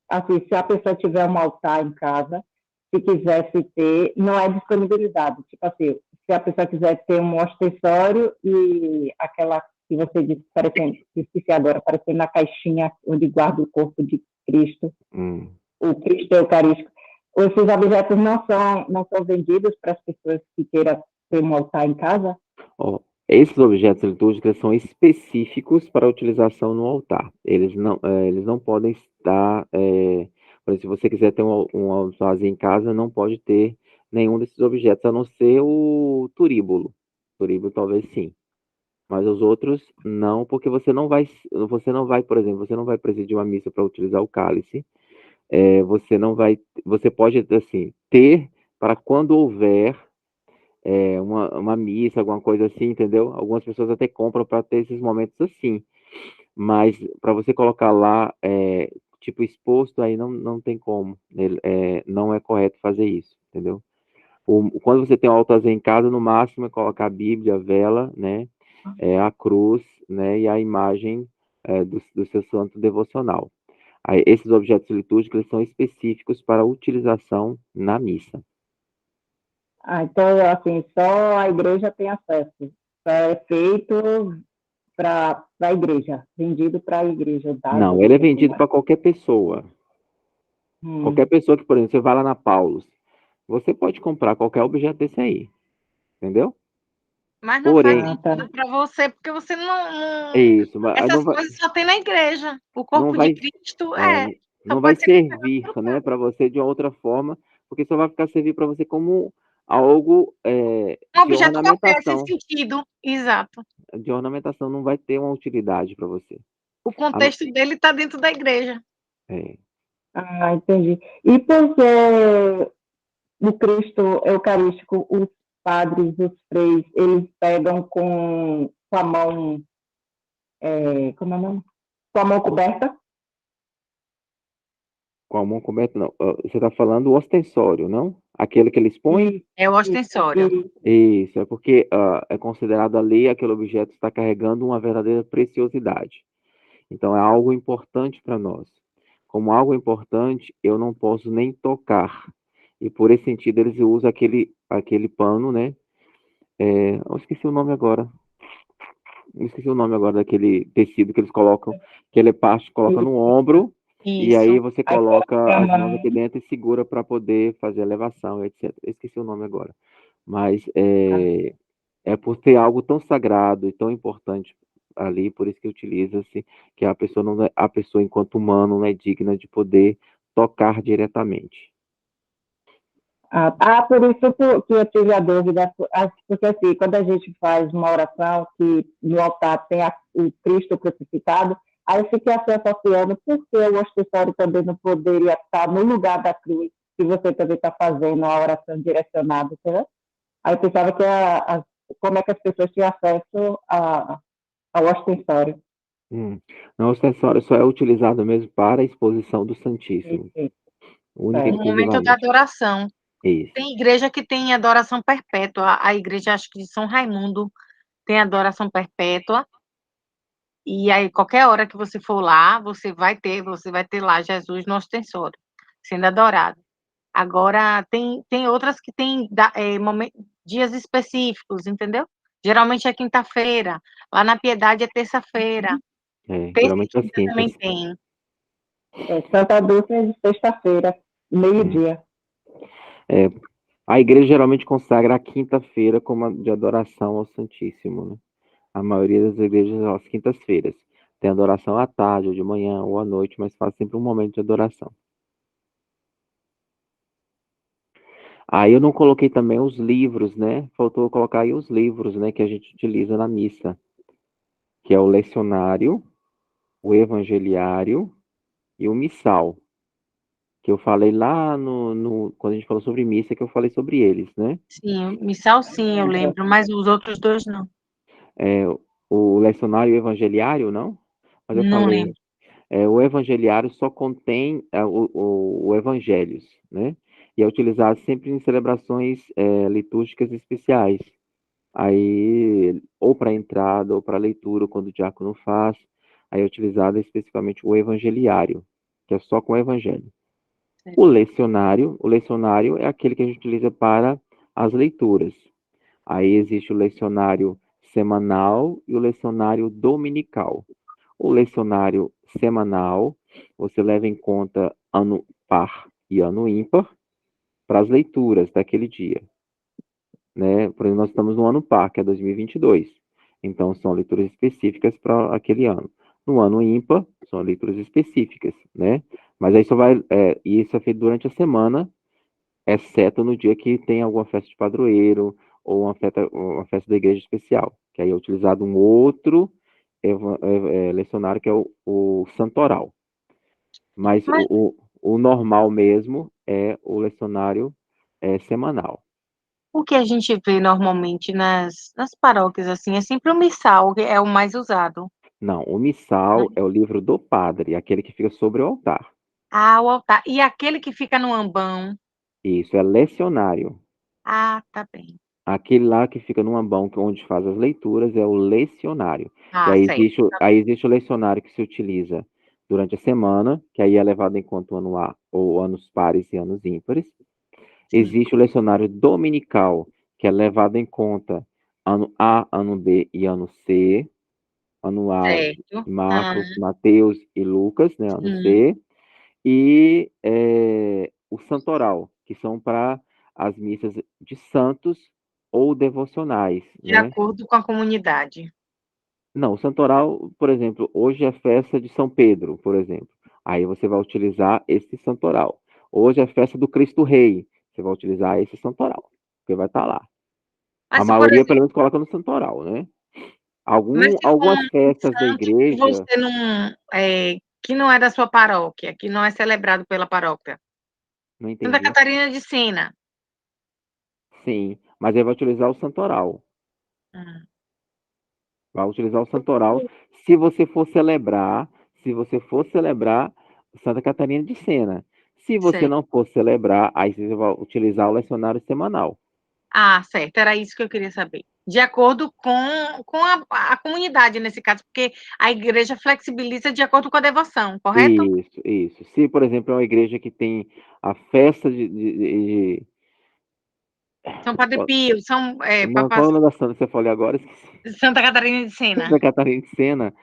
assim, se a pessoa tiver um altar em casa, se quisesse ter, não é disponibilidade. Tipo assim, se a pessoa quiser ter um ostensório e aquela que você disse, parecendo, esqueci agora, parecendo na caixinha onde guarda o corpo de Cristo, Hum. o Cristo Eucarístico, esses objetos não são vendidos para as pessoas que queiram ter um altar em casa? Ó, esses objetos litúrgicos são específicos para utilização no altar. Eles não podem estar. Por exemplo, se você quiser ter um altar em casa, não pode ter nenhum desses objetos, a não ser o turíbulo. Turíbulo talvez sim. Mas os outros não, porque você não vai, por exemplo, você não vai presidir uma missa para utilizar o cálice. Você não vai, você pode assim ter para quando houver uma missa, alguma coisa assim, entendeu? Algumas pessoas até compram para ter esses momentos assim, mas para você colocar lá, tipo exposto, aí não tem como. Não é correto fazer isso, entendeu? Quando você tem um altarzinho em casa, no máximo é colocar a Bíblia, a vela, né? A cruz, né? E a imagem do seu santo devocional. Aí, esses objetos litúrgicos eles são específicos para utilização na missa. Então, assim, só a igreja tem acesso. Só é feito para a igreja, vendido para a igreja, dado à Não, ele é igreja. vendido para qualquer pessoa. Qualquer Hum. pessoa que, por exemplo, você vai lá na Paulus, você pode comprar qualquer objeto desse aí, entendeu? Mas não faz Porém, Ah, sentido tá. para você, porque você é isso, essas coisas só tem na igreja. O não corpo de vai, Cristo é, só não vai pode ser comprado servir, por né, lá. para você de uma outra forma, porque só vai ficar servir para você como algo Um objeto qualquer, sem sentido. Exato. de ornamentação, não vai ter uma utilidade para você. O A não- contexto dele está dentro da igreja. é, Ah, entendi. E por que no Cristo Eucarístico, os padres, os freis, eles pegam com a mão, como é o nome? Com a mão coberta? com a mão coberta, não. Você está falando o ostensório, não? Aquele que eles põem? E, É o ostensório. Isso, é porque é considerado ali aquele objeto está carregando uma verdadeira preciosidade. Então é algo importante para nós. Como algo importante, eu não posso nem tocar. E por esse sentido eles usam aquele pano, né? Eu esqueci o nome agora. Eu esqueci o nome agora daquele tecido que eles colocam, que ele parte, coloca no ombro e aí Isso. você aí coloca coloca a as mãos mão. aqui dentro e segura para poder fazer a elevação, etc. Eu esqueci o nome agora. Mas é por ter algo tão sagrado e tão importante ali, por isso que utiliza-se que a pessoa a pessoa enquanto humano não é digna de poder tocar diretamente. Por isso que eu tive a dúvida, porque assim, quando a gente faz uma oração que no altar tem o Cristo crucificado, Aí eu fiquei assim associando, por que o ostensório também não poderia estar no lugar da cruz, que você também está fazendo a oração direcionada, entendeu? Aí eu pensava que como é que as pessoas tinham acesso ao ostensório. Não, o acessório só é utilizado mesmo para a exposição do Santíssimo. Isso, Única e No momento da exclusivamente. adoração. Isso. Tem igreja que tem adoração perpétua. A igreja, acho que de São Raimundo, tem adoração perpétua. E aí, qualquer hora que você for lá, você vai ter lá Jesus no ostensório, sendo adorado. Agora, tem outras que têm dias específicos, entendeu? Geralmente é quinta-feira. Lá na Piedade é terça-feira. Terça e Geralmente as quinta quintas. também tem. Santa Dulce é de sexta-feira, meio-dia. A igreja geralmente consagra a quinta-feira como a de adoração ao Santíssimo, né? A maioria das igrejas, às quintas-feiras. Tem adoração à tarde, ou de manhã, ou à noite, mas faz sempre um momento de adoração. Aí eu não coloquei também os livros, né? Faltou colocar aí os livros, né, que a gente utiliza na missa, que é o lecionário, o evangeliário e o missal, que eu falei lá quando a gente falou sobre missa, que eu falei sobre eles, né? Sim, missal sim, eu lembro, mas os outros dois não. O lecionário e o evangeliário, não? Mas eu Não falei, lembro. o evangeliário só contém o evangelhos, né? E é utilizado sempre em celebrações litúrgicas especiais. Aí, ou para entrada, ou para leitura, quando o diácono faz, aí é utilizado especificamente o evangeliário, que é só com o evangelho. O lecionário é aquele que a gente utiliza para as leituras. Aí existe o lecionário semanal e o lecionário dominical. O lecionário semanal, você leva em conta ano par e ano ímpar para as leituras daquele dia, né? Por exemplo, nós estamos no ano par, que é 2022. Então, são leituras específicas para aquele ano. No ano ímpar, são leituras específicas, né? Mas aí só vai, e isso é feito durante a semana, exceto no dia que tem alguma festa de padroeiro ou uma festa da igreja especial, que aí é utilizado um outro lecionário, que é o santoral. Mas Mas o normal mesmo é o lecionário semanal. o que a gente vê normalmente nas paróquias, assim, é sempre o missal, que é o mais usado, Não, o né? missal é o livro do padre, aquele que fica sobre o altar. Ah, o altar. E aquele que fica no ambão? Isso é lecionário. Ah, tá bem. Aquele lá que fica no ambão, onde faz as leituras, é o lecionário. E Ah, aí certo. existe, aí existe o lecionário que se utiliza durante a semana, que aí é levado em conta o ano A, ou anos pares e anos ímpares. Sim, Existe o lecionário dominical, que é levado em conta ano A, ano B e ano C. Ano A, certo. Ah, Marcos, Mateus e Lucas, né? Ano sim. C. E o santoral, que são para as missas de santos ou devocionais, De né? acordo com a comunidade. Não, o santoral, por exemplo, hoje é festa de São Pedro, por exemplo. Aí você vai utilizar esse santoral. Hoje é festa do Cristo Rei. Você vai utilizar esse santoral, porque vai estar lá. A Mas se, por maioria, exemplo, pelo menos, coloca no santoral, né? mas se for Algumas um festas da santo que igreja, você não, que não é da sua paróquia, que não é celebrado pela paróquia. não Santa entendi. Catarina de Sena. Sim, mas aí vai utilizar o santoral. Hum, Vai utilizar o santoral se você for celebrar Santa Catarina de Sena. Se você certo. não for celebrar, aí você vai utilizar o lecionário semanal. Ah, certo, era isso que eu queria saber. De acordo com a comunidade, nesse caso, porque a igreja flexibiliza de acordo com a devoção, correto? Isso, isso. Se, por exemplo, é uma igreja que tem a festa São Padre Pio, Não, qual é o nome da santa que você falou agora? Esqueci. Santa Catarina de Sena. Santa Catarina de Sena.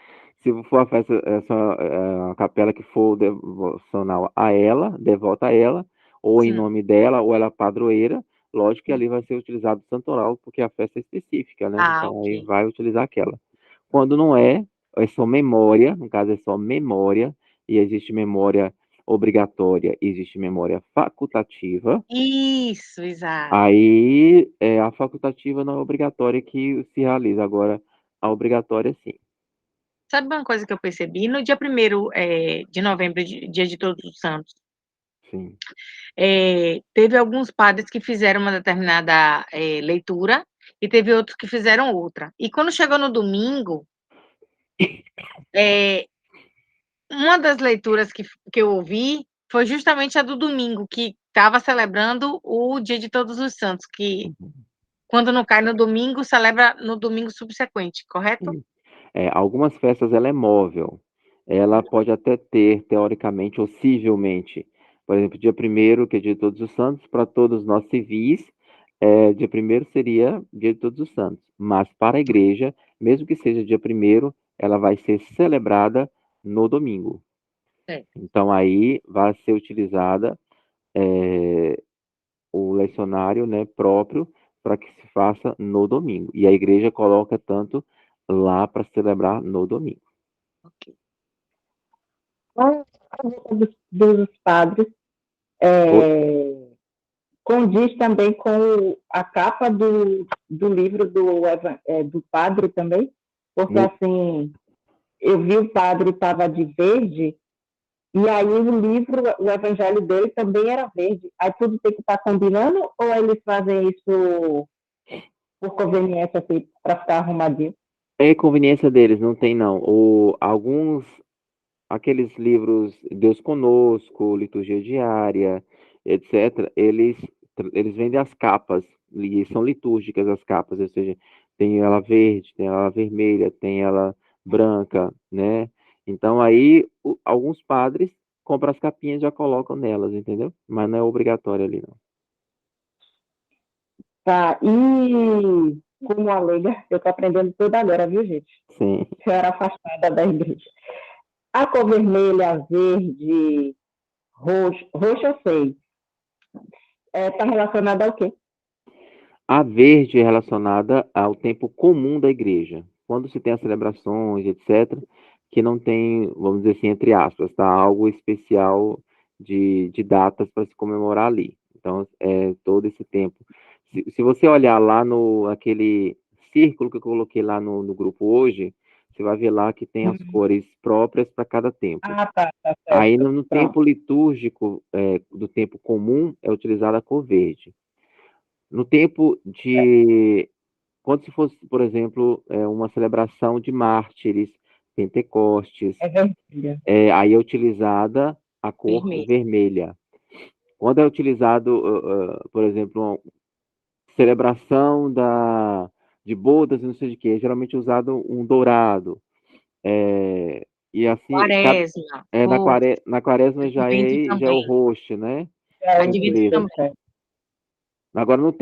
Se for a festa, a capela que for devocional a ela, devota a ela, ou em Sim. nome dela, ou ela é padroeira, lógico que ali vai ser utilizado o santoral, porque a festa é específica, né? Ah, Então aí ok. vai utilizar aquela. Quando não é só memória, no caso é só memória, e existe memória obrigatória, existe memória facultativa. Isso, exato. Aí, a facultativa não é obrigatória que se realiza, agora a obrigatória sim. sabe uma coisa que eu percebi? No dia 1º de novembro, dia de Todos os Santos, Sim. teve alguns padres que fizeram uma determinada leitura e teve outros que fizeram outra. E quando chegou no domingo, uma das leituras que eu ouvi foi justamente a do domingo, que estava celebrando o dia de Todos os Santos, que quando não cai no domingo, celebra no domingo subsequente, correto? Algumas festas ela é móvel. Ela pode até ter, teoricamente, ou civilmente, por exemplo, dia 1º, que é dia de Todos os Santos, para todos nós civis, dia 1º seria dia de Todos os Santos. Mas para a igreja, mesmo que seja dia 1º, ela vai ser celebrada no domingo. Então aí vai ser utilizada o lecionário, né, próprio para que se faça no domingo. E a igreja coloca tanto lá para celebrar no domingo. Ok. Dos padres condiz também com a capa do livro do padre também, porque assim, eu vi o padre estava de verde, e aí o livro, o evangelho dele também era verde. Aí tudo tem que estar combinando, ou eles fazem isso por conveniência, assim, para ficar arrumadinho? É conveniência deles, não tem não. Aqueles livros Deus Conosco, Liturgia Diária, etc., eles vendem as capas, e são litúrgicas as capas, ou seja, tem ela verde, tem ela vermelha, tem ela branca, né? Então aí alguns padres compram as capinhas e já colocam nelas, entendeu? Mas não é obrigatório ali, não. Tá, e como a leiga, eu estou aprendendo tudo agora, viu, gente? Sim. Eu era afastada da igreja. A cor vermelha, a verde, roxo eu sei. Está relacionada ao quê? A verde é relacionada ao tempo comum da igreja. Quando se tem as celebrações, etc., que não tem, vamos dizer assim, entre aspas, tá? Algo especial de datas para se comemorar ali. Então, todo esse tempo. Se você olhar lá no aquele círculo que eu coloquei lá no grupo hoje, você vai ver lá que tem as cores próprias para cada tempo. Ah, tá certo. Aí, no tempo litúrgico, do tempo comum, é utilizada a cor verde. No tempo de... Quando se fosse, por exemplo, uma celebração de mártires, Pentecostes, vermelha. aí é utilizada a cor vermelha. Quando é utilizado, por exemplo, uma celebração de bodas e não sei de quê, geralmente é usado um dourado. E assim, Quaresma. na quaresma já é o roxo, né? Advento também. Agora, no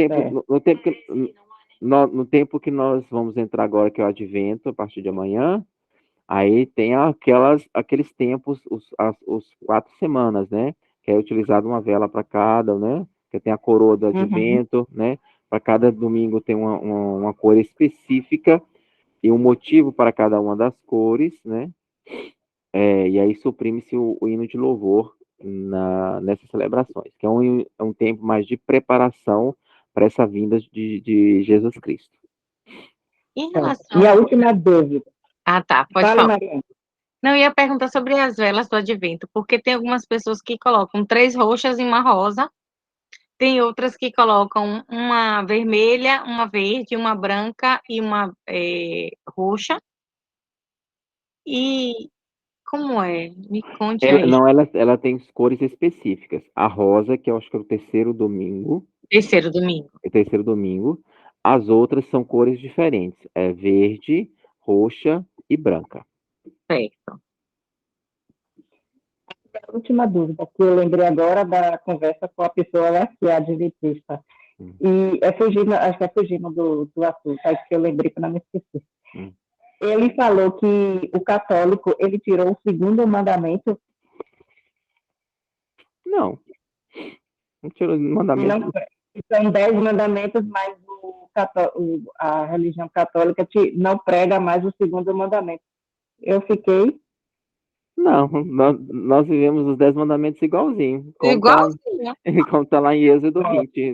tempo que nós vamos entrar agora, que é o advento, a partir de amanhã, aí tem aqueles tempos, os 4 semanas, né? Que é utilizado uma vela para cada, né? Que tem a coroa do advento, né? Para cada domingo tem uma cor específica e um motivo para cada uma das cores, né? E aí suprime-se o hino de louvor nessas celebrações, que é um tempo mais de preparação para essa vinda de Jesus Cristo. Em relação... E a última dúvida. Ah, tá, pode Fala, falar. Mariana. Não, eu ia perguntar sobre as velas do advento, porque tem algumas pessoas que colocam 3 roxas e uma rosa, tem outras que colocam uma vermelha, uma verde, uma branca e uma roxa. E como é? Me conte aí. Ela tem cores específicas. A rosa, que eu acho que é o terceiro domingo. Terceiro domingo. É o terceiro domingo. As outras são cores diferentes. É verde, roxa e branca. Certo. A última dúvida, que eu lembrei agora da conversa com a pessoa lá, que é adventista. E acho que é fugindo do assunto, acho que eu lembrei para não me esquecer. Ele falou que o católico, ele tirou o segundo mandamento. Não tirou o mandamento. Não, são 10 mandamentos, mas a religião católica não prega mais o segundo mandamento. Eu fiquei... Não, nós vivemos os 10 mandamentos igualzinho. Igualzinho. Como está lá em Êxodo 20.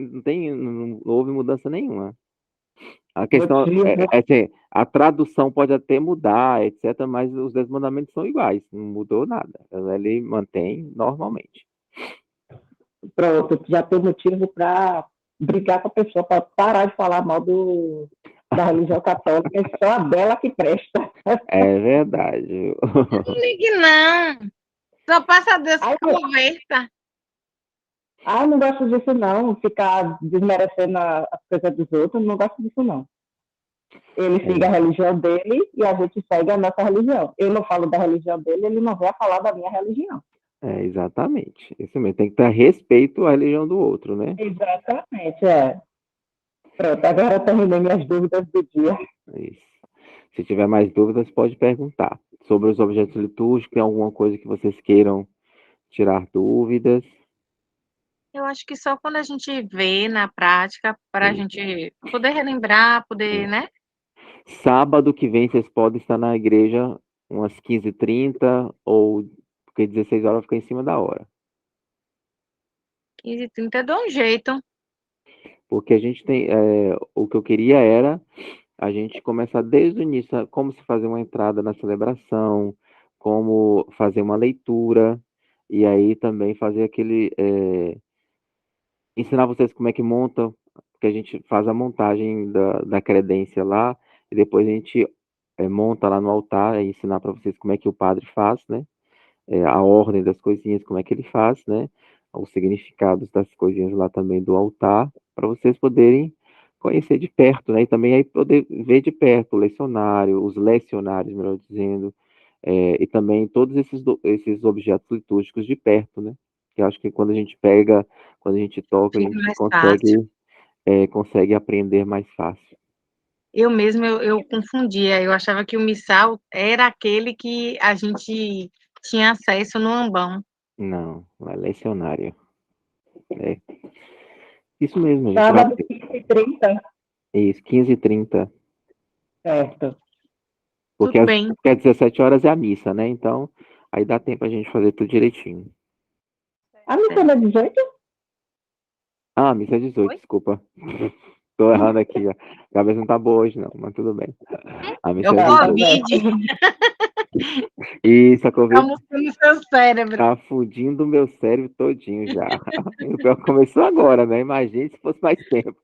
Não houve mudança nenhuma. A questão motivo. é assim, a tradução pode até mudar, etc., mas os 10 mandamentos são iguais, não mudou nada. Ele mantém normalmente. Pronto, já tem motivo para brigar com a pessoa, para parar de falar mal da religião católica, é só a dela que presta. É verdade. Não ligue, não. Só passa Deus Ai, que conversa. não gosto disso não, ficar desmerecendo as coisas dos outros, não gosto disso não. Ele siga a religião dele e a gente segue a nossa religião. Eu não falo da religião dele, ele não vai falar da minha religião. Exatamente. Isso mesmo. Tem que ter respeito à religião do outro, né? Exatamente, é. Pronto, agora eu terminei minhas dúvidas do dia. Isso. Se tiver mais dúvidas, pode perguntar. Sobre os objetos litúrgicos, tem alguma coisa que vocês queiram tirar dúvidas? Eu acho que só quando a gente vê na prática, para a Isso. gente poder relembrar, poder, né? Sábado que vem vocês podem estar na igreja umas 15h30 ou porque 16 horas fica em cima da hora. 15h30 dá um jeito. Porque a gente tem, o que eu queria era a gente começar desde o início, como se fazer uma entrada na celebração, como fazer uma leitura, e aí também fazer ensinar vocês como é que monta, porque a gente faz a montagem da credência lá, e depois a gente monta lá no altar, e ensinar para vocês como é que o padre faz, né? A ordem das coisinhas, como é que ele faz, né? Os significados das coisinhas lá também do altar, para vocês poderem conhecer de perto, né? E também aí poder ver de perto o lecionário, os lecionários, melhor dizendo, e também todos esses objetos litúrgicos de perto, né? Que eu acho que quando a gente pega, quando a gente toca, a Fica gente mais fácil. consegue aprender mais fácil. Eu mesma, eu confundia. Eu achava que o missal era aquele que a gente tinha acesso no ambão. Não, é lecionário. É. Isso mesmo, a gente vai Sábado, ter. 15h30. Isso, 15h30. Certo. Porque Tudo bem. às 17 horas é a missa, né? Então, aí dá tempo a gente fazer tudo direitinho. A missa não é 18? Ah, a missa é 18, Oi? desculpa. Tô errando aqui, ó. A cabeça não tá boa hoje, não, mas tudo bem. A É missa o é 18. Covid. Isso, a Covid Almoçando no seu cérebro. tá fudindo o meu cérebro todinho já. E o pior que começou agora, né? Imagine se fosse mais tempo.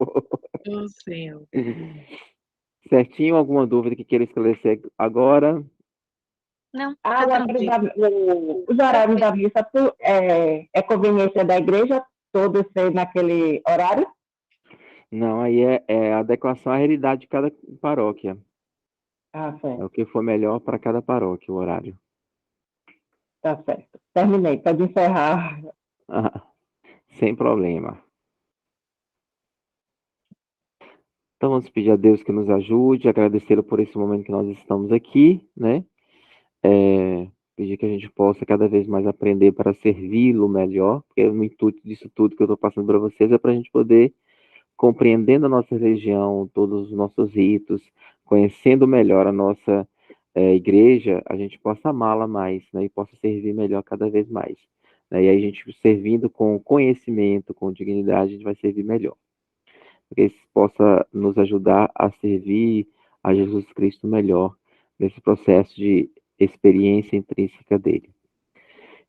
O céu. Certinho? Alguma dúvida que queira esclarecer agora? Não, Ah, tá o horário tranquilo. os horários da missa é conveniência da igreja todos ser naquele horário? Não, aí é adequação à realidade de cada paróquia. Ah, É certo. o que for melhor para cada paróquia, o horário. Tá certo. Terminei. Pode encerrar. Ah, sem problema. Então vamos pedir a Deus que nos ajude, agradecê-lo por esse momento que nós estamos aqui, né? Pedir que a gente possa cada vez mais aprender para servi-lo melhor, porque o intuito disso tudo que eu estou passando para vocês é para a gente poder, compreendendo a nossa religião, todos os nossos ritos, conhecendo melhor a nossa igreja, a gente possa amá-la mais, né? E possa servir melhor cada vez mais. Né? E aí a gente servindo com conhecimento, com dignidade, a gente vai servir melhor. Que isso possa nos ajudar a servir a Jesus Cristo melhor nesse processo de experiência intrínseca dele.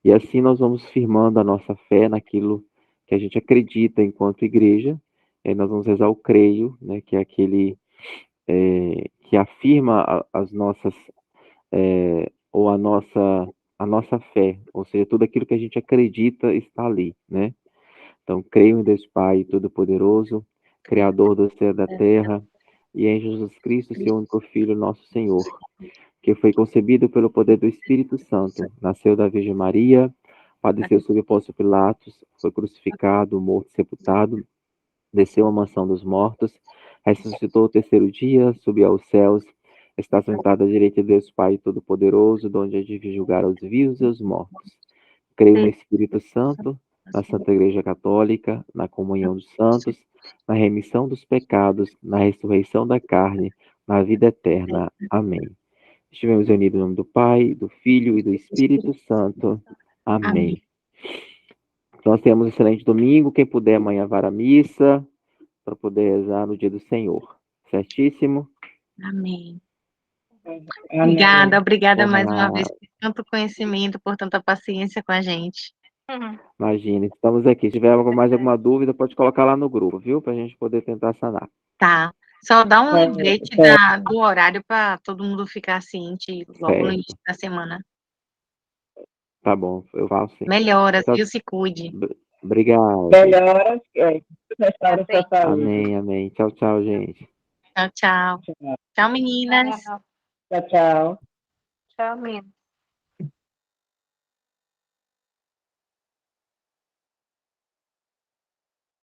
E assim nós vamos firmando a nossa fé naquilo que a gente acredita enquanto igreja. E nós vamos rezar o creio, né, que é aquele que afirma as nossas ou a nossa fé, ou seja, tudo aquilo que a gente acredita está ali, né? Então, creio em Deus Pai Todo-Poderoso, Criador do céu e da terra, e em Jesus Cristo, seu único Filho, nosso Senhor, que foi concebido pelo poder do Espírito Santo, nasceu da Virgem Maria, padeceu sob Pôncio Pilatos, foi crucificado, morto, sepultado, desceu à mansão dos mortos, ressuscitou o terceiro dia, subiu aos céus, está sentado à direita de Deus Pai Todo-Poderoso, de onde há de vir julgar os vivos e os mortos. Creio no Espírito Santo, na Santa Igreja Católica, na comunhão dos santos, na remissão dos pecados, na ressurreição da carne, na vida eterna. Amém. Estivemos unidos em nome do Pai, do Filho e do Espírito Santo. Amém. Nós temos um excelente domingo. Quem puder amanhã vá à missa, para poder rezar no dia do Senhor. Certíssimo? Amém. Amém. Obrigada mais uma Ah, vez por tanto conhecimento, por tanta paciência com a gente. imagina, estamos aqui. Se tiver mais alguma dúvida, pode colocar lá no grupo, viu? Para a gente poder tentar sanar. Tá. Só dá um É, lembrete do horário para todo mundo ficar ciente logo no Certo. início da semana. Tá bom, eu falo sim. Melhoras, Tchau. viu? Se cuide. Obrigado. Melhoras, restaura sua saúde. Amém, amém. Tchau, tchau, gente. Tchau, tchau. Tchau, meninas. Tchau, tchau. Tchau, menina.